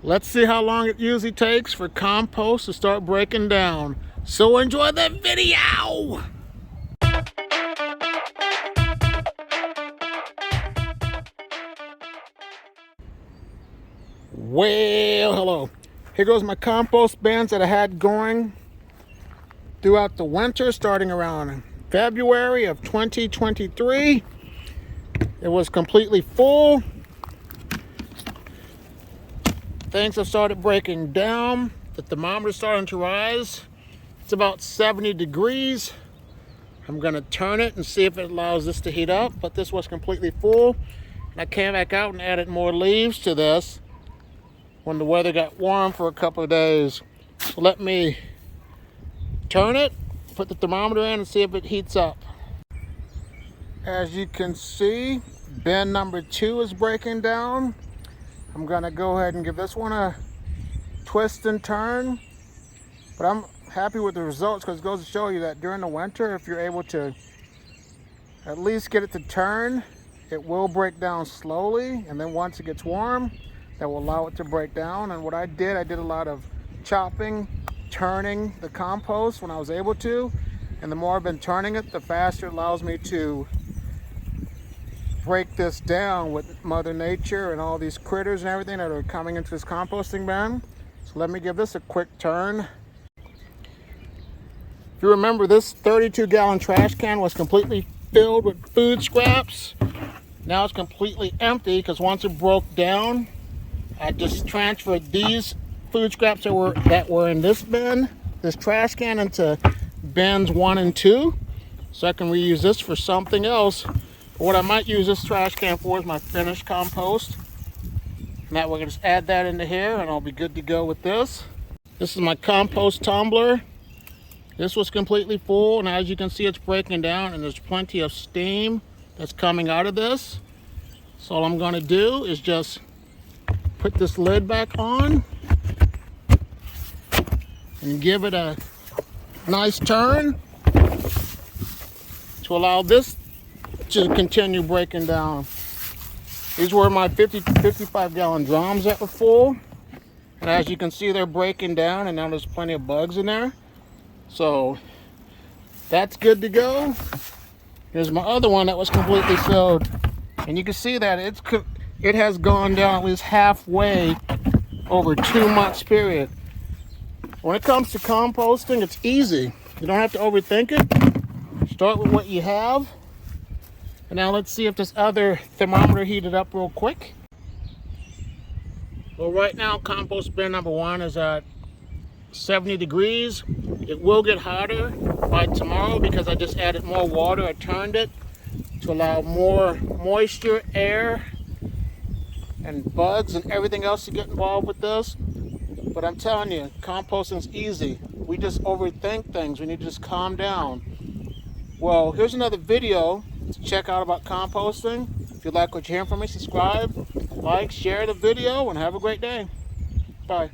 Let's see how long it usually takes for compost to start breaking down. So enjoy the video! Well, hello. Here goes my compost bins that I had going throughout the winter, starting around February of 2023. It was completely full. Things have started breaking down. The thermometer's starting to rise. It's about 70 degrees. I'm gonna turn it and see if it allows this to heat up, but this was completely full. And I came back out and added more leaves to this when the weather got warm for a couple of days. So let me turn it, put the thermometer in and see if it heats up. As you can see, bin number 2 is breaking down. I'm gonna go ahead and give this one a twist and turn, but I'm happy with the results because it goes to show you that during the winter, if you're able to at least get it to turn, it will break down slowly, and then once it gets warm, that will allow it to break down. And what I did a lot of chopping, turning the compost when I was able to, and the more I've been turning it, the faster it allows me to break this down with Mother Nature and all these critters and everything that are coming into this composting bin. So let me give this a quick turn. If you remember, this 32-gallon trash can was completely filled with food scraps. Now it's completely empty because once it broke down, I just transferred these food scraps that were in this bin, this trash can, into bins 1 and 2, so I can reuse this for something else. What I might use this trash can for is my finished compost. And that we're gonna just add that into here and I'll be good to go with this. This is my compost tumbler. This was completely full, and as you can see, it's breaking down and there's plenty of steam that's coming out of this. So all I'm gonna do is just put this lid back on and give it a nice turn to allow this to continue breaking down. These were my 55-gallon drums that were full, and as you can see, they're breaking down, and now there's plenty of bugs in there, so that's good to go. Here's my other one that was completely filled, and you can see that it has gone down at least halfway over a 2 months period. When it comes to composting, it's easy. You don't have to overthink it. Start with what you have. And now let's see if this other thermometer heated up real quick. Well, right now compost bin number 1 is at 70 degrees. It will get hotter by tomorrow because I just added more water. I turned it to allow more moisture, air, and bugs and everything else to get involved with this. But I'm telling you, composting is easy. We just overthink things. We need to just calm down. Well, here's another video to check out about composting. If you like what you're hearing from me, subscribe, like, share the video, and have a great day. Bye.